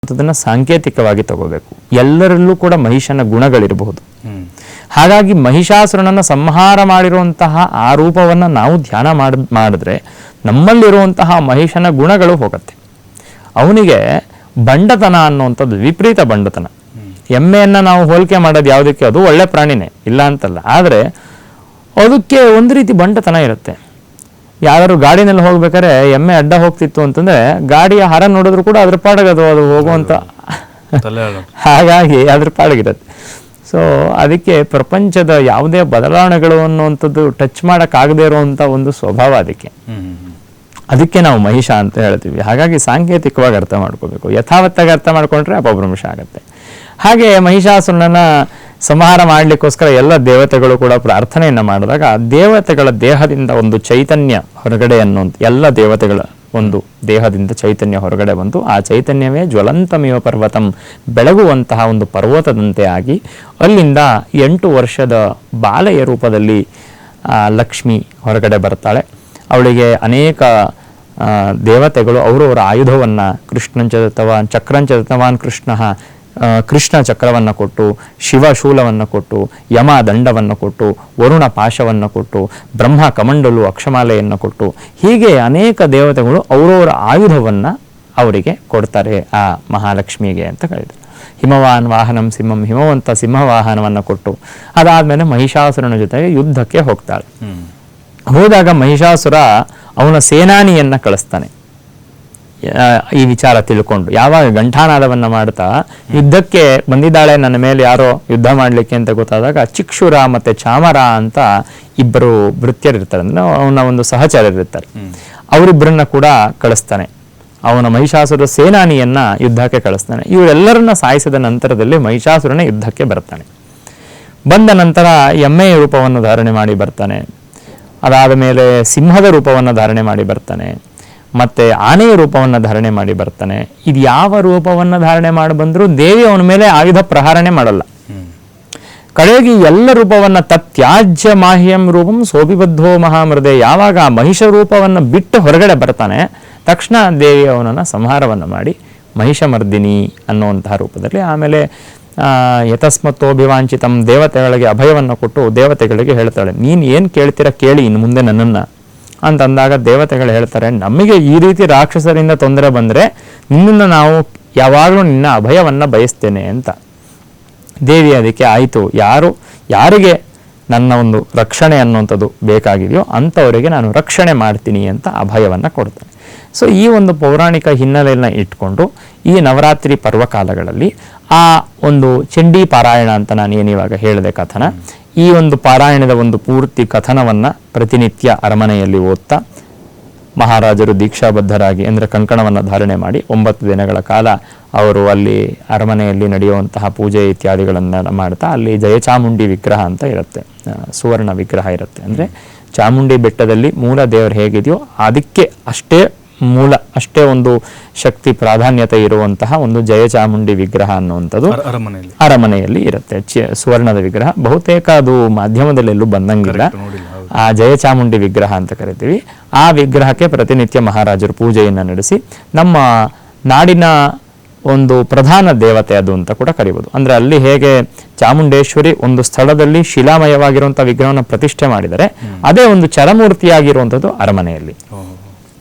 ಅದನ್ನ ಸಾಂಕೇತಿಕವಾಗಿ ತಗೋಬೇಕು. ಎಲ್ಲರಲ್ಲೂ ಕೂಡ ಮಹಿಷನ ಗುಣಗಳಿರಬಹುದು. ಹಾಗಾಗಿ ಮಹಿಷಾಸುರನನ್ನ ಸಂಹಾರ ಮಾಡಿರುವಂತಹ ಆ ರೂಪವನ್ನ ನಾವು ಧ್ಯಾನ ಮಾಡಿದ್ರೆ ನಮ್ಮಲ್ಲಿರುವಂತಹ ಮಹಿಷನ ಗುಣಗಳು ಹೋಗುತ್ತೆ. ಅವನಿಗೆ ಬಂಡತನ ಅನ್ನುವಂಥದ್ದು ವಿಪರೀತ ಬಂಡತನ. ಎಮ್ಮೆಯನ್ನ ನಾವು ಹೋಲಿಕೆ ಮಾಡೋದು ಯಾವುದಕ್ಕೆ, ಅದು ಒಳ್ಳೆ ಪ್ರಾಣಿನೇ ಇಲ್ಲ ಅಂತಲ್ಲ, ಆದರೆ ಅದಕ್ಕೆ ಒಂದು ರೀತಿ ಬಂಡತನ ಇರುತ್ತೆ. ಯಾರು ಗಾಡಿನಲ್ಲಿ ಹೋಗ್ಬೇಕಾದ್ರೆ ಎಮ್ಮೆ ಅಡ್ಡ ಹೋಗ್ತಿತ್ತು ಅಂತಂದ್ರೆ ಗಾಡಿಯ ಹರ ನೋಡಿದ್ರು ಕೂಡ ಅದ್ರ ಪಾಡಿಗೆ ಅದು ಹೋಗುವಂತ, ಹಾಗಾಗಿ ಅದ್ರ ಪಾಡಿಗಿರುತ್ತೆ. ಸೊ ಅದಕ್ಕೆ ಪ್ರಪಂಚದ ಯಾವುದೇ ಬದಲಾವಣೆಗಳು ಅನ್ನುವಂಥದ್ದು ಟಚ್ ಮಾಡೋಕ್ಕಾಗದೇ ಇರುವಂಥ ಒಂದು ಸ್ವಭಾವ ಅದಕ್ಕೆ ನಾವು ಮಹಿಷ ಅಂತ ಹೇಳ್ತೀವಿ. ಹಾಗಾಗಿ ಸಾಂಕೇತಿಕವಾಗಿ ಅರ್ಥ ಮಾಡ್ಕೋಬೇಕು. ಯಥಾವತ್ತಾಗಿ ಅರ್ಥ ಮಾಡ್ಕೊಂಡ್ರೆ ಅಪಭ್ರಂಶ ಆಗುತ್ತೆ. ಹಾಗೆ ಮಹಿಷಾಸುರನನ್ನ ಸಂಹಾರ ಮಾಡಲಿಕ್ಕೋಸ್ಕರ ಎಲ್ಲ ದೇವತೆಗಳು ಕೂಡ ಪ್ರಾರ್ಥನೆಯನ್ನು ಮಾಡಿದಾಗ ದೇವತೆಗಳ ದೇಹದಿಂದ ಒಂದು ಚೈತನ್ಯ ಹೊರಗಡೆ ಅನ್ನುವಂಥ, ಎಲ್ಲ ದೇವತೆಗಳ ಒಂದು ದೇಹದಿಂದ ಚೈತನ್ಯ ಹೊರಗಡೆ ಬಂದು ಆ ಚೈತನ್ಯವೇ ಜ್ವಲಂತಮೇವ ಪರ್ವತಂ, ಬೆಳಗುವಂತಹ ಒಂದು ಪರ್ವತದಂತೆ ಆಗಿ ಅಲ್ಲಿಂದ 8 ವರ್ಷದ ಬಾಲೆಯ ರೂಪದಲ್ಲಿ ಲಕ್ಷ್ಮಿ ಹೊರಗಡೆ ಬರ್ತಾಳೆ. ಅವಳಿಗೆ ಅನೇಕ ದೇವತೆಗಳು ಅವರವರ ಆಯುಧವನ್ನು ಚಕ್ರಂಚತವಾನ್ ಕೃಷ್ಣ ಚಕ್ರವನ್ನು ಕೊಟ್ಟು, ಶಿವ ಶೂಲವನ್ನು ಕೊಟ್ಟು, ಯಮ ದಂಡವನ್ನು ಕೊಟ್ಟು, ವರುಣ ಪಾಶವನ್ನು ಕೊಟ್ಟು, ಬ್ರಹ್ಮ ಕಮಂಡಲು ಅಕ್ಷಮಾಲೆಯನ್ನು ಕೊಟ್ಟು, ಹೀಗೆ ಅನೇಕ ದೇವತೆಗಳು ಅವರವರ ಆಯುಧವನ್ನು ಅವರಿಗೆ ಕೊಡ್ತಾರೆ ಆ ಮಹಾಲಕ್ಷ್ಮಿಗೆ ಅಂತ ಹೇಳಿದರು. ಹಿಮವಾನ್ ವಾಹನಂ ಸಿಂಹಂ, ಹಿಮವಂತ ಸಿಂಹವಾಹನವನ್ನು ಕೊಟ್ಟು ಅದಾದಮೇಲೆ ಮಹಿಷಾಸುರನ ಜೊತೆಗೆ ಯುದ್ಧಕ್ಕೆ ಹೋಗ್ತಾಳೆ. ಹೋದಾಗ ಮಹಿಷಾಸುರ ಅವನ ಸೇನಾನಿಯನ್ನು ಕಳಿಸ್ತಾನೆ ಈ ವಿಚಾರ ತಿಳ್ಕೊಂಡು. ಯಾವಾಗ ಗಂಠಾನಾದವನ್ನು ಮಾಡ್ತಾ ಯುದ್ಧಕ್ಕೆ ಬಂದಿದ್ದಾಳೆ ನನ್ನ ಮೇಲೆ ಯಾರೋ ಯುದ್ಧ ಮಾಡಲಿಕ್ಕೆ ಅಂತ ಗೊತ್ತಾದಾಗ ಚಿಕ್ಷುರ ಮತ್ತು ಚಾಮರ ಅಂತ ಇಬ್ಬರು ಭೃತ್ಯರಿರ್ತಾರೆ, ಅಂದರೆ ಅವನ ಒಂದು ಸಹಚರರಿರ್ತಾರೆ, ಅವರಿಬ್ಬರನ್ನ ಕೂಡ ಕಳಿಸ್ತಾನೆ. ಅವನ ಮಹಿಷಾಸುರ ಸೇನಾನಿಯನ್ನ ಯುದ್ಧಕ್ಕೆ ಕಳಿಸ್ತಾನೆ. ಇವರೆಲ್ಲರನ್ನ ಸಾಯಿಸಿದ ನಂತರದಲ್ಲಿ ಮಹಿಷಾಸುರನೇ ಯುದ್ಧಕ್ಕೆ ಬರ್ತಾನೆ. ಬಂದ ನಂತರ ಎಮ್ಮೆಯ ರೂಪವನ್ನು ಧಾರಣೆ ಮಾಡಿ ಬರ್ತಾನೆ. ಅದಾದ ಮೇಲೆ ಸಿಂಹದ ರೂಪವನ್ನು ಧಾರಣೆ ಮಾಡಿ ಬರ್ತಾನೆ. ಮತ್ತೆ ಆನೆಯ ರೂಪವನ್ನು ಧಾರಣೆ ಮಾಡಿ ಬರ್ತಾನೆ. ಇದು ಯಾವ ರೂಪವನ್ನು ಧಾರಣೆ ಮಾಡಿ ಬಂದರೂ ದೇವಿ ಅವನ ಮೇಲೆ ಆಯುಧ ಪ್ರಹಾರನೆ ಮಾಡಲ್ಲ. ಕಡೆಗೆ ಎಲ್ಲ ರೂಪವನ್ನು ತತ್ಯಾಜ್ಯ ಮಾಹ್ಯಂ ರೂಪಂ ಸೋಭಿಬದ್ಧೋ ಮಹಾಮೃದೆ, ಯಾವಾಗ ಆ ಮಹಿಷ ರೂಪವನ್ನು ಬಿಟ್ಟು ಹೊರಗಡೆ ಬರ್ತಾನೆ ತಕ್ಷಣ ದೇವಿ ಅವನನ್ನು ಸಂಹಾರವನ್ನು ಮಾಡಿ ಮಹಿಷಮರ್ದಿನಿ ಅನ್ನುವಂತಹ ರೂಪದಲ್ಲಿ, ಆಮೇಲೆ ಯತಸ್ಮತ್ತೋಭಿವಾಂಚಿತಂ, ದೇವತೆಗಳಿಗೆ ಅಭಯವನ್ನು ಕೊಟ್ಟು ದೇವತೆಗಳಿಗೆ ಹೇಳ್ತಾಳೆ, ನೀನು ಏನು ಕೇಳ್ತೀರ ಕೇಳಿ ಇನ್ನು ಮುಂದೆ ನನ್ನನ್ನು ಅಂತಂದಾಗ ದೇವತೆಗಳು ಹೇಳ್ತಾರೆ, ನಮಗೆ ಈ ರೀತಿ ರಾಕ್ಷಸರಿಂದ ತೊಂದರೆ ಬಂದರೆ ನಿನ್ನನ್ನು ನಾವು ಯಾವಾಗಲೂ ನಿನ್ನ ಅಭಯವನ್ನು ಬಯಸ್ತೇನೆ ಅಂತ. ದೇವಿ ಅದಕ್ಕೆ ಆಯಿತು, ಯಾರಿಗೆ ನನ್ನ ಒಂದು ರಕ್ಷಣೆ ಅನ್ನುವಂಥದ್ದು ಬೇಕಾಗಿದೆಯೋ ಅಂಥವರಿಗೆ ನಾನು ರಕ್ಷಣೆ ಮಾಡ್ತೀನಿ ಅಂತ ಅಭಯವನ್ನು ಕೊಡ್ತೇನೆ. ಸೊ ಈ ಒಂದು ಪೌರಾಣಿಕ ಹಿನ್ನೆಲೆಯನ್ನು ಇಟ್ಕೊಂಡು ಈ ನವರಾತ್ರಿ ಪರ್ವಕಾಲಗಳಲ್ಲಿ ಆ ಒಂದು ಚಂಡೀ ಪಾರಾಯಣ ಅಂತ ನಾನು ಏನಿವಾಗ ಹೇಳಿದೆ ಕಥನ, ಈ ಒಂದು ಪಾರಾಯಣದ ಒಂದು ಪೂರ್ತಿ ಕಥನವನ್ನು ಪ್ರತಿನಿತ್ಯ ಅರಮನೆಯಲ್ಲಿ ಓದ್ತಾ ಮಹಾರಾಜರು ದೀಕ್ಷಾಬದ್ಧರಾಗಿ, ಅಂದರೆ ಕಂಕಣವನ್ನು ಧಾರಣೆ ಮಾಡಿ 9 ದಿನಗಳ ಕಾಲ ಅವರು ಅಲ್ಲಿ ಅರಮನೆಯಲ್ಲಿ ನಡೆಯುವಂತಹ ಪೂಜೆ ಇತ್ಯಾದಿಗಳನ್ನು ಮಾಡ್ತಾ, ಅಲ್ಲಿ ಜಯಚಾಮುಂಡಿ ವಿಗ್ರಹ ಅಂತ ಇರುತ್ತೆ, ಸುವರ್ಣ ವಿಗ್ರಹ ಇರುತ್ತೆ. ಅಂದರೆ ಚಾಮುಂಡಿ ಬೆಟ್ಟದಲ್ಲಿ ಮೂಲ ದೇವರು ಹೇಗಿದೆಯೋ ಅದಕ್ಕೆ ಅಷ್ಟೇ ಒಂದು ಶಕ್ತಿ ಪ್ರಾಧಾನ್ಯತೆ ಇರುವಂತಹ ಒಂದು ಜಯಚಾಮುಂಡಿ ವಿಗ್ರಹ ಅನ್ನುವಂಥದ್ದು ಅರಮನೆಯಲ್ಲಿ ಇರುತ್ತೆ. ಸುವರ್ಣದ ವಿಗ್ರಹ, ಬಹುತೇಕ ಅದು ಮಾಧ್ಯಮದಲ್ಲೆಲ್ಲೂ ಬಂದಂಗಿಲ್ಲ. ಆ ಜಯಚಾಮುಂಡಿ ವಿಗ್ರಹ ಅಂತ ಕರಿತೀವಿ. ಆ ವಿಗ್ರಹಕ್ಕೆ ಪ್ರತಿನಿತ್ಯ ಮಹಾರಾಜರು ಪೂಜೆಯನ್ನು ನಡೆಸಿ ನಮ್ಮ ನಾಡಿನ ಒಂದು ಪ್ರಧಾನ ದೇವತೆ ಅದು ಅಂತ ಕೂಡ ಕರಿಬೋದು. ಅಂದರೆ ಅಲ್ಲಿ ಹೇಗೆ ಚಾಮುಂಡೇಶ್ವರಿ ಒಂದು ಸ್ಥಳದಲ್ಲಿ ಶಿಲಾಮಯವಾಗಿರುವಂಥ ವಿಗ್ರಹವನ್ನು ಪ್ರತಿಷ್ಠೆ ಮಾಡಿದರೆ, ಅದೇ ಒಂದು ಚರಮೂರ್ತಿಯಾಗಿರುವಂಥದ್ದು ಅರಮನೆಯಲ್ಲಿ.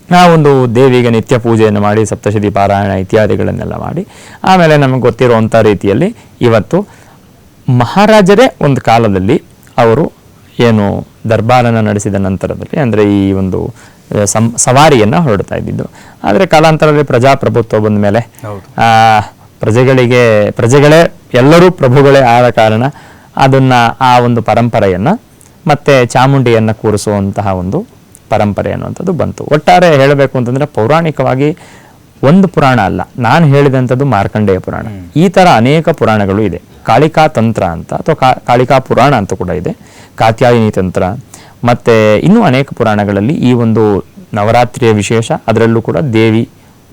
ಆ ಒಂದು ದೇವಿಗೆ ನಿತ್ಯ ಪೂಜೆಯನ್ನು ಮಾಡಿ ಸಪ್ತಶತಿ ಪಾರಾಯಣ ಇತ್ಯಾದಿಗಳನ್ನೆಲ್ಲ ಮಾಡಿ, ಆಮೇಲೆ ನಮಗೆ ಗೊತ್ತಿರುವಂಥ ರೀತಿಯಲ್ಲಿ ಇವತ್ತು ಮಹಾರಾಜರೇ ಒಂದು ಕಾಲದಲ್ಲಿ ಅವರು ಏನು ದರ್ಬಾರನ್ನು ನಡೆಸಿದ ನಂತರದಲ್ಲಿ, ಅಂದರೆ ಈ ಒಂದು ಸವಾರಿಯನ್ನು ಹೊರಡ್ತಾ ಇದ್ದಿದ್ದು. ಆದರೆ ಕಾಲಾಂತರದಲ್ಲಿ ಪ್ರಜಾಪ್ರಭುತ್ವ ಬಂದ ಮೇಲೆ ಪ್ರಜೆಗಳೇ ಎಲ್ಲರೂ ಪ್ರಭುಗಳೇ ಆದ ಕಾರಣ ಅದನ್ನು ಆ ಒಂದು ಪರಂಪರೆಯನ್ನು ಮತ್ತೆ ಚಾಮುಂಡಿಯನ್ನು ಕೂರಿಸುವಂತಹ ಒಂದು ಪರಂಪರೆ ಅನ್ನುವಂಥದ್ದು ಬಂತು. ಒಟ್ಟಾರೆ ಹೇಳಬೇಕು ಅಂತಂದರೆ ಪೌರಾಣಿಕವಾಗಿ ಒಂದು ಪುರಾಣ ಅಲ್ಲ, ನಾನು ಹೇಳಿದಂಥದ್ದು ಮಾರ್ಕಂಡೇಯ ಪುರಾಣ. ಈ ಥರ ಅನೇಕ ಪುರಾಣಗಳು ಇದೆ. ಕಾಳಿಕಾ ತಂತ್ರ ಅಂತ ಅಥವಾ ಕಾಳಿಕಾ ಪುರಾಣ ಅಂತ ಕೂಡ ಇದೆ, ಕಾತ್ಯಾಯಿನಿ ತಂತ್ರ, ಮತ್ತು ಇನ್ನೂ ಅನೇಕ ಪುರಾಣಗಳಲ್ಲಿ ಈ ಒಂದು ನವರಾತ್ರಿಯ ವಿಶೇಷ, ಅದರಲ್ಲೂ ಕೂಡ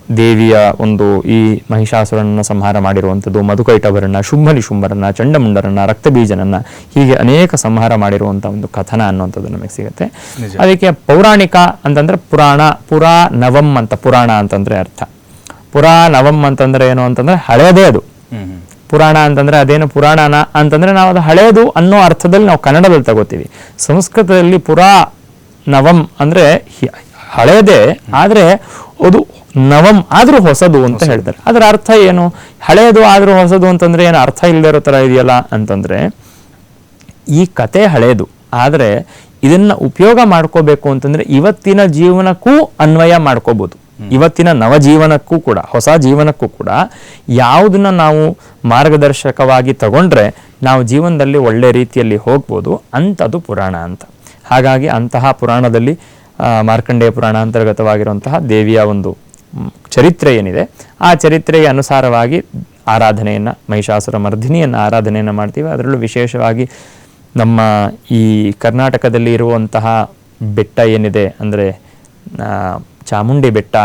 ದೇವಿಯ ಒಂದು ಈ ಮಹಿಷಾಸುರನನ್ನು ಸಂಹಾರ ಮಾಡಿರುವಂಥದ್ದು, ಮಧುಕೈಟವರನ್ನ, ಶುಂಭರನ್ನ, ಚಂಡಮುಂಡರನ್ನ, ರಕ್ತಬೀಜನನ್ನ, ಹೀಗೆ ಅನೇಕ ಸಂಹಾರ ಮಾಡಿರುವಂಥ ಒಂದು ಕಥನ ಅನ್ನುವಂಥದ್ದು ನಮಗೆ ಸಿಗುತ್ತೆ. ಅದಕ್ಕೆ ಪೌರಾಣಿಕ ಅಂತಂದರೆ ಪುರಾಣ, ನವಂ ಅಂತ, ಪುರಾಣ ಅಂತಂದರೆ ಅರ್ಥ. ಪುರಾಣವಂ ಅಂತಂದ್ರೆ ಏನು ಅಂತಂದ್ರೆ ಹಳೆಯದೇ ಅದು. ಪುರಾಣ ಅಂತಂದ್ರೆ ಅದೇನು ಪುರಾಣನ ಅಂತಂದ್ರೆ ನಾವು ಅದು ಹಳೆಯದು ಅನ್ನೋ ಅರ್ಥದಲ್ಲಿ ನಾವು ಕನ್ನಡದಲ್ಲಿ ತಗೋತೀವಿ. ಸಂಸ್ಕೃತದಲ್ಲಿ ನವಂ ಅಂದ್ರೆ ಹಳೆಯದೇ, ಆದ್ರೆ ಅದು ನವಂ ಆದ್ರೂ ಹೊಸದು ಅಂತ ಹೇಳ್ತಾರೆ. ಅದರ ಅರ್ಥ ಏನು? ಹಳೆಯದು ಆದ್ರೂ ಹೊಸದು ಅಂತಂದ್ರೆ ಏನು ಅರ್ಥ ಇಲ್ಲದೆ ಇರೋ ತರ ಇದೆಯಲ್ಲ ಅಂತಂದ್ರೆ, ಈ ಕತೆ ಹಳೆಯದು, ಆದ್ರೆ ಇದನ್ನ ಉಪಯೋಗ ಮಾಡ್ಕೋಬೇಕು ಅಂತಂದ್ರೆ ಇವತ್ತಿನ ಜೀವನಕ್ಕೂ ಅನ್ವಯ ಮಾಡ್ಕೋಬಹುದು. ಇವತ್ತಿನ ನವಜೀವನಕ್ಕೂ ಕೂಡ, ಹೊಸ ಜೀವನಕ್ಕೂ ಕೂಡ ಯಾವುದನ್ನ ನಾವು ಮಾರ್ಗದರ್ಶಕವಾಗಿ ತಗೊಂಡ್ರೆ ನಾವು ಜೀವನದಲ್ಲಿ ಒಳ್ಳೆ ರೀತಿಯಲ್ಲಿ ಹೋಗ್ಬೋದು ಅಂಥದ್ದು ಪುರಾಣ ಅಂತ. ಹಾಗಾಗಿ ಅಂತಹ ಪುರಾಣದಲ್ಲಿ ಮಾರ್ಕಂಡೇಯ ಪುರಾಣ ಅಂತರ್ಗತವಾಗಿರುವಂತಹ ದೇವಿಯ ಒಂದು ಚರಿತ್ರೆ ಏನಿದೆ, ಆ ಚರಿತ್ರೆಗೆ ಅನುಸಾರವಾಗಿ ಆರಾಧನೆಯನ್ನು, ಮಹಿಷಾಸುರ ಮರ್ದಿನಿಯನ್ನು ಆರಾಧನೆಯನ್ನು ಮಾಡ್ತೀವಿ. ಅದರಲ್ಲೂ ವಿಶೇಷವಾಗಿ ನಮ್ಮ ಈ ಕರ್ನಾಟಕದಲ್ಲಿ ಇರುವಂತಹ ಬೆಟ್ಟ ಏನಿದೆ ಅಂದರೆ ಚಾಮುಂಡಿ ಬೆಟ್ಟ,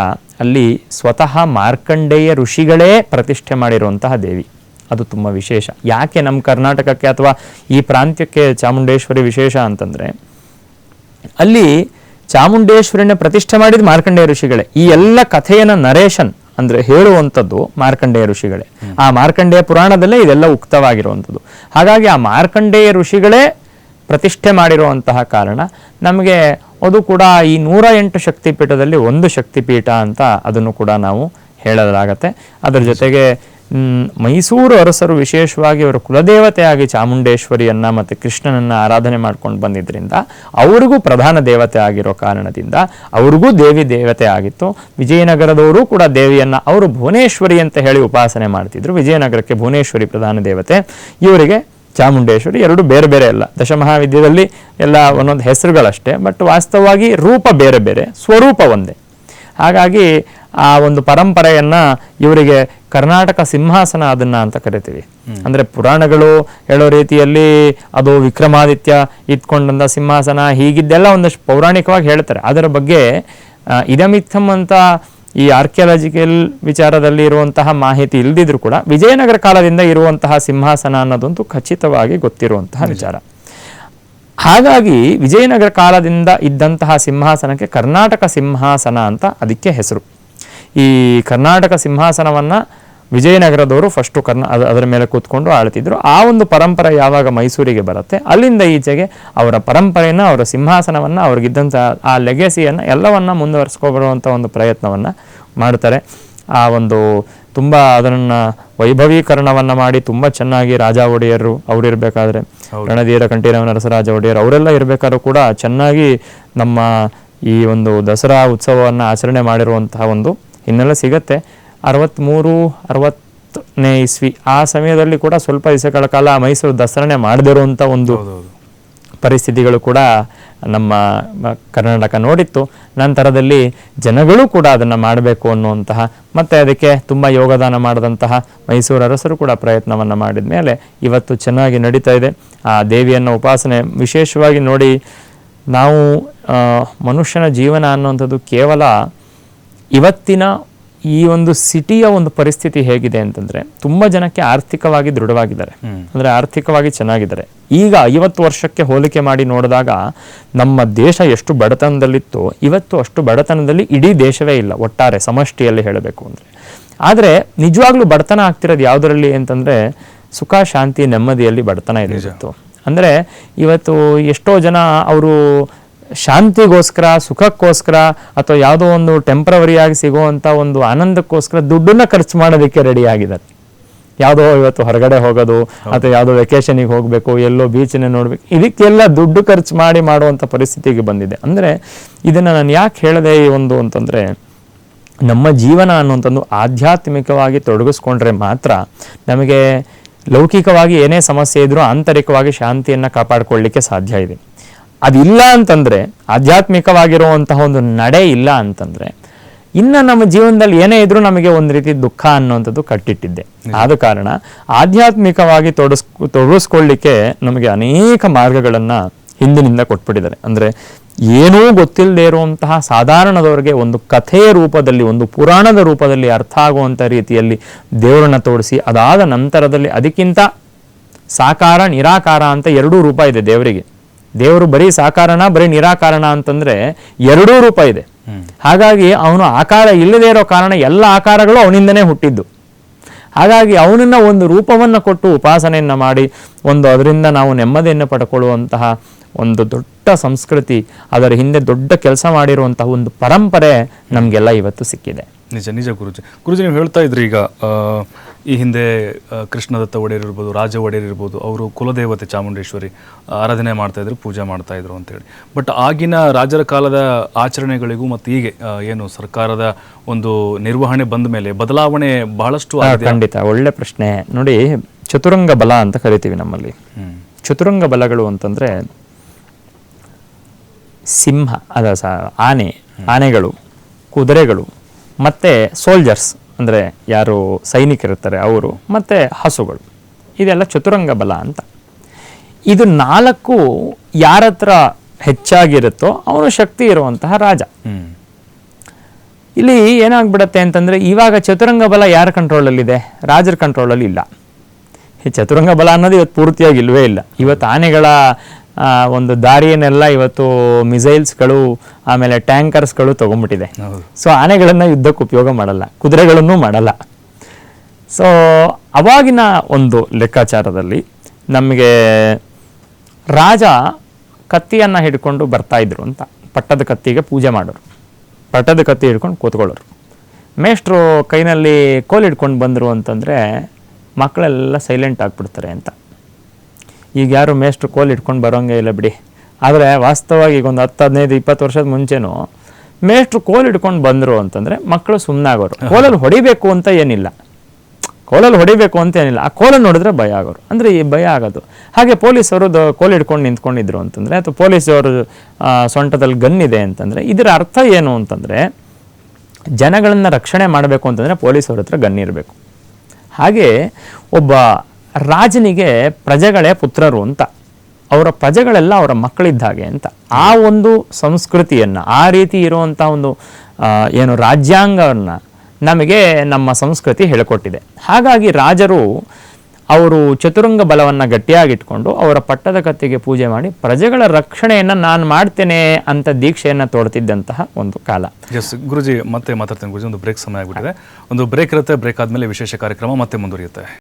ಅಲ್ಲಿ ಸ್ವತಃ ಮಾರ್ಕಂಡೇಯ ಋಷಿಗಳೇ ಪ್ರತಿಷ್ಠೆ ಮಾಡಿರುವಂತಹ ದೇವಿ. ಅದು ತುಂಬ ವಿಶೇಷ. ಯಾಕೆ ನಮ್ಮ ಕರ್ನಾಟಕಕ್ಕೆ ಅಥವಾ ಈ ಪ್ರಾಂತ್ಯಕ್ಕೆ ಚಾಮುಂಡೇಶ್ವರಿ ವಿಶೇಷ ಅಂತಂದರೆ, ಅಲ್ಲಿ ಚಾಮುಂಡೇಶ್ವರಿನ ಪ್ರತಿಷ್ಠೆ ಮಾಡಿದ ಮಾರ್ಕಂಡೇಯ ಋಷಿಗಳೇ. ಈ ಎಲ್ಲ ಕಥೆಯನ್ನ ನರೇಶನ್ ಅಂದ್ರೆ ಹೇಳುವಂಥದ್ದು ಮಾರ್ಕಂಡೇಯ ಋಷಿಗಳೇ. ಆ ಮಾರ್ಕಂಡೇಯ ಪುರಾಣದಲ್ಲೇ ಇದೆಲ್ಲ ಉಕ್ತವಾಗಿರುವಂಥದ್ದು. ಹಾಗಾಗಿ ಆ ಮಾರ್ಕಂಡೇಯ ಋಷಿಗಳೇ ಪ್ರತಿಷ್ಠೆ ಮಾಡಿರುವಂತಹ ಕಾರಣ ನಮಗೆ ಅದು ಕೂಡ ಈ 108 ಶಕ್ತಿಪೀಠದಲ್ಲಿ ಒಂದು ಶಕ್ತಿಪೀಠ ಅಂತ ಅದನ್ನು ಕೂಡ ನಾವು ಹೇಳಲಾಗತ್ತೆ. ಅದರ ಜೊತೆಗೆ ಮೈಸೂರು ಅರಸರು ವಿಶೇಷವಾಗಿ ಅವರ ಕುಲದೇವತೆಯಾಗಿ ಚಾಮುಂಡೇಶ್ವರಿಯನ್ನ ಮತ್ತು ಕೃಷ್ಣನನ್ನ ಆರಾಧನೆ ಮಾಡ್ಕೊಂಡು ಬಂದಿದ್ದರಿಂದ ಅವ್ರಿಗೂ ಪ್ರಧಾನ ದೇವತೆ ಆಗಿರೋ ಕಾರಣದಿಂದ ಅವ್ರಿಗೂ ದೇವಿ ದೇವತೆ ಆಗಿತ್ತು. ವಿಜಯನಗರದವರು ಕೂಡ ದೇವಿಯನ್ನ ಅವರು ಭುವನೇಶ್ವರಿ ಅಂತ ಹೇಳಿ ಉಪಾಸನೆ ಮಾಡ್ತಿದ್ರು. ವಿಜಯನಗರಕ್ಕೆ ಭುವನೇಶ್ವರಿ ಪ್ರಧಾನ ದೇವತೆ, ಇವರಿಗೆ ಚಾಮುಂಡೇಶ್ವರಿ. ಎರಡು ಬೇರೆ ಬೇರೆ ಅಲ್ಲ, ದಶಮಹಾವಿದ್ಯದಲ್ಲಿ ಎಲ್ಲ ಒಂದೊಂದು ಹೆಸರುಗಳಷ್ಟೇ, ಬಟ್ ವಾಸ್ತವವಾಗಿ ರೂಪ ಬೇರೆ ಬೇರೆ, ಸ್ವರೂಪ ಒಂದೇ. ಹಾಗಾಗಿ ಆ ಒಂದು ಪರಂಪರೆಯನ್ನ ಇವರಿಗೆ ಕರ್ನಾಟಕ ಸಿಂಹಾಸನ ಅದನ್ನ ಅಂತ ಕರಿತೀವಿ. ಅಂದ್ರೆ ಪುರಾಣಗಳು ಹೇಳೋ ರೀತಿಯಲ್ಲಿ ಅದು ವಿಕ್ರಮಾದಿತ್ಯ ಇತ್ಕೊಂಡಂತ ಸಿಂಹಾಸನ ಹೀಗಿದ್ದೆಲ್ಲ ಒಂದಷ್ಟು ಪೌರಾಣಿಕವಾಗಿ ಹೇಳ್ತಾರೆ. ಅದರ ಬಗ್ಗೆ ಇದಮಿತ್ತಂ ಅಂತ ಈ ಆರ್ಕಿಯಾಲಜಿಕಲ್ ವಿಚಾರದಲ್ಲಿ ಇರುವಂತಹ ಮಾಹಿತಿ ಇಲ್ದಿದ್ರು ಕೂಡ ವಿಜಯನಗರ ಕಾಲದಿಂದ ಇರುವಂತಹ ಸಿಂಹಾಸನ ಅನ್ನೋದಂತೂ ಖಚಿತವಾಗಿ ಗೊತ್ತಿರುವಂತಹ ವಿಚಾರ. ಹಾಗಾಗಿ ವಿಜಯನಗರ ಕಾಲದಿಂದ ಇದ್ದಂತಹ ಸಿಂಹಾಸನಕ್ಕೆ ಕರ್ನಾಟಕ ಸಿಂಹಾಸನ ಅಂತ ಅದಕ್ಕೆ ಹೆಸರು. ಈ ಕರ್ನಾಟಕ ಸಿಂಹಾಸನವನ್ನ ವಿಜಯನಗರದವರು ಫಸ್ಟು ಅದರ ಮೇಲೆ ಕೂತ್ಕೊಂಡು ಆಳ್ತಿದ್ರು. ಆ ಒಂದು ಪರಂಪರೆ ಯಾವಾಗ ಮೈಸೂರಿಗೆ ಬರುತ್ತೆ, ಅಲ್ಲಿಂದ ಈಚೆಗೆ ಅವರ ಪರಂಪರೆಯನ್ನು, ಅವರ ಸಿಂಹಾಸನವನ್ನು, ಅವ್ರಿಗಿದ್ದಂಥ ಆ ಲೆಗೆಸಿಯನ್ನು ಎಲ್ಲವನ್ನ ಮುಂದುವರಿಸ್ಕೊಬರುವಂಥ ಒಂದು ಪ್ರಯತ್ನವನ್ನು ಮಾಡ್ತಾರೆ. ಆ ಒಂದು ತುಂಬ ಅದನ್ನು ವೈಭವೀಕರಣವನ್ನು ಮಾಡಿ ತುಂಬ ಚೆನ್ನಾಗಿ ರಾಜ ಒಡೆಯರು ಅವರಿರಬೇಕಾದ್ರೆ, ರಣಧೀರ ಕಂಠೀರವ ನರಸರಾಜ ಒಡೆಯರು ಅವರೆಲ್ಲ ಇರಬೇಕಾದ್ರೂ ಕೂಡ ಚೆನ್ನಾಗಿ ನಮ್ಮ ಈ ಒಂದು ದಸರಾ ಉತ್ಸವವನ್ನು ಆಚರಣೆ ಮಾಡಿರುವಂತಹ ಒಂದು ಹಿನ್ನೆಲೆ ಸಿಗತ್ತೆ. 63-60ನೇ ಇಸ್ವಿ ಆ ಸಮಯದಲ್ಲಿ ಕೂಡ ಸ್ವಲ್ಪ ದಿವಸಗಳ ಕಾಲ ಮೈಸೂರು ದಸರಾನೇ ಮಾಡದಿರುವಂಥ ಒಂದು ಪರಿಸ್ಥಿತಿಗಳು ಕೂಡ ನಮ್ಮ ಕರ್ನಾಟಕ ನೋಡಿತ್ತು. ನಂತರದಲ್ಲಿ ಜನಗಳು ಕೂಡ ಅದನ್ನು ಮಾಡಬೇಕು ಅನ್ನುವಂತಹ, ಮತ್ತು ಅದಕ್ಕೆ ತುಂಬ ಯೋಗದಾನ ಮಾಡಿದಂತಹ ಮೈಸೂರು ಅರಸರು ಕೂಡ ಪ್ರಯತ್ನವನ್ನು ಮಾಡಿದ ಮೇಲೆ ಇವತ್ತು ಚೆನ್ನಾಗಿ ನಡೀತಾ ಇದೆ. ಆ ದೇವಿಯನ್ನು ಉಪಾಸನೆ ವಿಶೇಷವಾಗಿ ನೋಡಿ, ನಾವು ಮನುಷ್ಯನ ಜೀವನ ಅನ್ನುವಂಥದ್ದು ಕೇವಲ ಇವತ್ತಿನ ಈ ಒಂದು ಸಿಟಿಯ ಒಂದು ಪರಿಸ್ಥಿತಿ ಹೇಗಿದೆ ಅಂತಂದ್ರೆ, ತುಂಬಾ ಜನಕ್ಕೆ ಆರ್ಥಿಕವಾಗಿ ದೃಢವಾಗಿದ್ದಾರೆ, ಅಂದ್ರೆ ಆರ್ಥಿಕವಾಗಿ ಚೆನ್ನಾಗಿದ್ದಾರೆ. ಈಗ 50 ವರ್ಷಕ್ಕೆ ಹೋಲಿಕೆ ಮಾಡಿ ನೋಡಿದಾಗ ನಮ್ಮ ದೇಶ ಎಷ್ಟು ಬಡತನದಲ್ಲಿತ್ತು, ಇವತ್ತು ಅಷ್ಟು ಬಡತನದಲ್ಲಿ ಇಡೀ ದೇಶವೇ ಇಲ್ಲ ಒಟ್ಟಾರೆ ಸಮಷ್ಟಿಯಲ್ಲಿ ಹೇಳಬೇಕು ಅಂದ್ರೆ. ಆದರೆ ನಿಜವಾಗ್ಲೂ ಬಡತನ ಆಗ್ತಿರೋದು ಯಾವುದರಲ್ಲಿ ಅಂತಂದ್ರೆ, ಸುಖ ಶಾಂತಿ ನೆಮ್ಮದಿಯಲ್ಲಿ ಬಡತನ ಇತ್ತು. ಅಂದ್ರೆ ಇವತ್ತು ಎಷ್ಟೋ ಜನ ಅವರು ಶಾಂತಿಗೋಸ್ಕರ, ಸುಖಕ್ಕೋಸ್ಕರ, ಅಥವಾ ಯಾವುದೋ ಒಂದು ಟೆಂಪ್ರವರಿಯಾಗಿ ಸಿಗುವಂಥ ಒಂದು ಆನಂದಕ್ಕೋಸ್ಕರ ದುಡ್ಡನ್ನ ಖರ್ಚು ಮಾಡೋದಕ್ಕೆ ರೆಡಿ ಆಗಿದ್ದಾರೆ. ಯಾವುದೋ ಇವತ್ತು ಹೊರಗಡೆ ಹೋಗೋದು, ಅಥವಾ ಯಾವುದೋ ವೆಕೇಶನಿಗೆ ಹೋಗಬೇಕು, ಎಲ್ಲೋ ಬೀಚನ್ನ ನೋಡ್ಬೇಕು, ಇದಕ್ಕೆಲ್ಲ ದುಡ್ಡು ಖರ್ಚು ಮಾಡಿ ಮಾಡುವಂಥ ಪರಿಸ್ಥಿತಿಗೆ ಬಂದಿದೆ. ಅಂದರೆ ಇದನ್ನು ನಾನು ಯಾಕೆ ಹೇಳಿದೆ ಈ ಒಂದು ಅಂತಂದರೆ, ನಮ್ಮ ಜೀವನ ಅನ್ನುವಂಥದ್ದು ಆಧ್ಯಾತ್ಮಿಕವಾಗಿ ತೊಡಗಿಸ್ಕೊಂಡ್ರೆ ಮಾತ್ರ ನಮಗೆ ಲೌಕಿಕವಾಗಿ ಏನೇ ಸಮಸ್ಯೆ ಇದ್ರೂ ಆಂತರಿಕವಾಗಿ ಶಾಂತಿಯನ್ನು ಕಾಪಾಡಿಕೊಳ್ಳಿಕ್ಕೆ ಸಾಧ್ಯ ಇದೆ. ಅದಿಲ್ಲ ಅಂತಂದರೆ, ಆಧ್ಯಾತ್ಮಿಕವಾಗಿರುವಂತಹ ಒಂದು ನಡೆ ಇಲ್ಲ ಅಂತಂದರೆ, ಇನ್ನು ನಮ್ಮ ಜೀವನದಲ್ಲಿ ಏನೇ ಇದ್ರೂ ನಮಗೆ ಒಂದು ರೀತಿ ದುಃಖ ಅನ್ನುವಂಥದ್ದು ಕಟ್ಟಿಟ್ಟಿದ್ದೆ. ಆದ ಕಾರಣ ಆಧ್ಯಾತ್ಮಿಕವಾಗಿ ತೊಡಗಿಸ್ಕೊಳ್ಳಿಕ್ಕೆ ನಮಗೆ ಅನೇಕ ಮಾರ್ಗಗಳನ್ನು ಹಿಂದಿನಿಂದ ಕೊಟ್ಬಿಟ್ಟಿದ್ದಾರೆ. ಅಂದರೆ ಏನೂ ಗೊತ್ತಿಲ್ಲದೆ ಇರುವಂತಹ ಸಾಧಾರಣದವರಿಗೆ ಒಂದು ಕಥೆಯ ರೂಪದಲ್ಲಿ, ಒಂದು ಪುರಾಣದ ರೂಪದಲ್ಲಿ ಅರ್ಥ ಆಗುವಂಥ ರೀತಿಯಲ್ಲಿ ದೇವರನ್ನ ತೋರಿಸಿ, ಅದಾದ ನಂತರದಲ್ಲಿ ಅದಕ್ಕಿಂತ ಸಾಕಾರ ನಿರಾಕಾರ ಅಂತ 2 ರೂಪ ಇದೆ ದೇವರಿಗೆ. ದೇವರು ಬರೀ ಸಾಕಾರಣ, ಬರೀ ನಿರಾಕಾರಣ ಅಂತಂದ್ರೆ 2 ರೂಪ ಇದೆ. ಹಾಗಾಗಿ ಅವನು ಆಕಾರ ಇಲ್ಲದೇ ಇರೋ ಕಾರಣ ಎಲ್ಲ ಆಕಾರಗಳು ಅವನಿಂದನೇ ಹುಟ್ಟಿದ್ದು. ಹಾಗಾಗಿ ಅವನನ್ನ ಒಂದು ರೂಪವನ್ನು ಕೊಟ್ಟು ಉಪಾಸನೆಯನ್ನು ಮಾಡಿ ಅದರಿಂದ ನಾವು ನೆಮ್ಮದಿಯನ್ನು ಪಡ್ಕೊಳ್ಳುವಂತಹ ಒಂದು ದೊಡ್ಡ ಸಂಸ್ಕೃತಿ, ಅದರ ಹಿಂದೆ ದೊಡ್ಡ ಕೆಲಸ ಮಾಡಿರುವಂತಹ ಒಂದು ಪರಂಪರೆ ನಮಗೆಲ್ಲ ಇವತ್ತು ಸಿಕ್ಕಿದೆ. ನಿಜ ನಿಜ ಗುರುಜಿ. ನೀವು ಹೇಳ್ತಾ ಇದ್ರಿ ಈಗ ಈ ಹಿಂದೆ ಕೃಷ್ಣದತ್ತ ಒಡೆಯರ್ ಇರ್ಬೋದು, ರಾಜ ಒಡೆಯರ್ ಇರ್ಬೋದು, ಅವರು ಕುಲದೇವತೆ ಚಾಮುಂಡೇಶ್ವರಿ ಆರಾಧನೆ ಮಾಡ್ತಾ ಇದ್ರು, ಪೂಜೆ ಮಾಡ್ತಾ ಇದ್ರು ಅಂತೇಳಿ. ಬಟ್ ಆಗಿನ ರಾಜರ ಕಾಲದ ಆಚರಣೆಗಳಿಗೂ ಮತ್ತು ಹೀಗೆ ಏನು ಸರ್ಕಾರದ ಒಂದು ನಿರ್ವಹಣೆ ಬಂದ ಮೇಲೆ ಬದಲಾವಣೆ ಬಹಳಷ್ಟು ಆಗಿದೆ. ಖಂಡಿತ, ಒಳ್ಳೆ ಪ್ರಶ್ನೆ. ನೋಡಿ, ಚತುರಂಗ ಬಲ ಅಂತ ಕರಿತೀವಿ ನಮ್ಮಲ್ಲಿ. ಚತುರಂಗ ಬಲಗಳು ಅಂತಂದ್ರೆ ಸಿಂಹ, ಆನೆಗಳು, ಕುದುರೆಗಳು, ಮತ್ತು ಸೋಲ್ಜರ್ಸ್ ಅಂದರೆ ಯಾರು ಸೈನಿಕರಿರ್ತಾರೆ ಅವರು, ಮತ್ತು ಹಸುಗಳು. ಇದೆಲ್ಲ ಚತುರಂಗ ಬಲ ಅಂತ. ಇದು 4 ಯಾರ ಹತ್ರ ಹೆಚ್ಚಾಗಿರುತ್ತೋ ಅವನು ಶಕ್ತಿ ಇರುವಂತಹ ರಾಜ. ಇಲ್ಲಿ ಏನಾಗ್ಬಿಡತ್ತೆ ಅಂತಂದರೆ, ಇವಾಗ ಚತುರಂಗ ಬಲ ಯಾರ ಕಂಟ್ರೋಲಲ್ಲಿದೆ? ರಾಜರ ಕಂಟ್ರೋಲಲ್ಲಿ ಇಲ್ಲ. ಈ ಚತುರಂಗ ಬಲ ಅನ್ನೋದು ಇವತ್ತು ಪೂರ್ತಿಯಾಗಿ ಇಲ್ಲವೇ ಇಲ್ಲ. ಇವತ್ತು ಆನೆಗಳ ಒಂದು ದಾರಿಯನ್ನೆಲ್ಲ ಇವತ್ತು ಮಿಸೈಲ್ಸ್ಗಳು, ಆಮೇಲೆ ಟ್ಯಾಂಕರ್ಸ್ಗಳು ತೊಗೊಂಡ್ಬಿಟ್ಟಿದೆ. ಸೊ ಆನೆಗಳನ್ನು ಯುದ್ಧಕ್ಕೆ ಉಪಯೋಗ ಮಾಡಲ್ಲ, ಕುದುರೆಗಳನ್ನು ಮಾಡಲ್ಲ. ಸೊ ಅವಾಗಿನ ಒಂದು ಲೆಕ್ಕಾಚಾರದಲ್ಲಿ ನಮಗೆ ರಾಜ ಕತ್ತಿಯನ್ನು ಹಿಡ್ಕೊಂಡು ಬರ್ತಾ ಇದ್ರು ಅಂತ, ಪಟ್ಟದ ಕತ್ತಿಗೆ ಪೂಜೆ ಮಾಡೋರು, ಪಟ್ಟದ ಕತ್ತಿ ಹಿಡ್ಕೊಂಡು ಕೂತ್ಕೊಳ್ಳೋರು. ಮೇಷ್ಟ್ರು ಕೈನಲ್ಲಿ ಕೋಲ್ ಹಿಡ್ಕೊಂಡು ಬಂದರು ಅಂತಂದರೆ ಮಕ್ಕಳೆಲ್ಲ ಸೈಲೆಂಟ್ ಆಗಿಬಿಡ್ತಾರೆ ಅಂತ. ಈಗ ಯಾರು ಮೇಷ್ಟ್ರು ಕೋಲ್ ಇಟ್ಕೊಂಡು ಬರೋಂಗೆ ಇಲ್ಲ ಬಿಡಿ. ಆದರೆ ವಾಸ್ತವವಾಗಿ ಈಗ ಒಂದು 10, 15, 20 ವರ್ಷದ ಮುಂಚೆನೂ ಮೇಷ್ಟ್ರು ಕೋಲ್ ಇಟ್ಕೊಂಡು ಬಂದರು ಅಂತಂದರೆ ಮಕ್ಕಳು ಸುಮ್ಮನಾಗೋರು. ಕೋಲಲ್ಲಿ ಹೊಡಿಬೇಕು ಅಂತ ಏನಿಲ್ಲ, ಆ ಕೋಲನ್ನು ನೋಡಿದ್ರೆ ಭಯ ಆಗೋರು. ಅಂದರೆ ಈ ಭಯ ಆಗೋದು. ಹಾಗೆ ಪೊಲೀಸವರು ಕೋಲ್ ಹಿಡ್ಕೊಂಡು ನಿಂತ್ಕೊಂಡಿದ್ರು ಅಂತಂದರೆ, ಅಥವಾ ಪೊಲೀಸವರು ಸೊಂಟದಲ್ಲಿ ಗನ್ ಇದೆ ಅಂತಂದರೆ, ಇದರ ಅರ್ಥ ಏನು ಅಂತಂದರೆ, ಜನಗಳನ್ನು ರಕ್ಷಣೆ ಮಾಡಬೇಕು ಅಂತಂದರೆ ಪೊಲೀಸವ್ರ ಹತ್ರ ಗನ್ ಇರಬೇಕು. ಹಾಗೆ ಒಬ್ಬ ರಾಜನಿಗೆ ಪ್ರಜೆಗಳೇ ಪುತ್ರರು ಅಂತ, ಅವರ ಪ್ರಜೆಗಳೆಲ್ಲ ಅವರ ಮಕ್ಕಳಿದ್ದ ಹಾಗೆ ಅಂತ. ಆ ಒಂದು ಸಂಸ್ಕೃತಿಯನ್ನು, ಆ ರೀತಿ ಇರುವಂಥ ಒಂದು ಏನು ರಾಜ್ಯಾಂಗವನ್ನು ನಮಗೆ ನಮ್ಮ ಸಂಸ್ಕೃತಿ ಹೇಳಿಕೊಟ್ಟಿದೆ. ಹಾಗಾಗಿ ರಾಜರು ಅವರು ಚತುರಂಗ ಬಲವನ್ನು ಗಟ್ಟಿಯಾಗಿಟ್ಕೊಂಡು ಅವರ ಪಟ್ಟದ ಕತ್ತಿಗೆ ಪೂಜೆ ಮಾಡಿ ಪ್ರಜೆಗಳ ರಕ್ಷಣೆಯನ್ನು ನಾನು ಮಾಡ್ತೇನೆ ಅಂತ ದೀಕ್ಷೆಯನ್ನು ತೋಡ್ತಿದ್ದಂತಹ ಒಂದು ಕಾಲ. ಎಸ್ ಗುರುಜಿ, ಮತ್ತೆ ಮಾತಾಡ್ತೇನೆ ಗುರುಜಿ. ಒಂದು ಬ್ರೇಕ್ ಸಮಯ ಆಗಿಬಿಟ್ಟಿದೆ. ಒಂದು ಬ್ರೇಕ್ ಇರುತ್ತೆ. ಬ್ರೇಕ್ ಆದಮೇಲೆ ವಿಶೇಷ ಕಾರ್ಯಕ್ರಮ ಮತ್ತೆ ಮುಂದುವರಿಯುತ್ತೆ.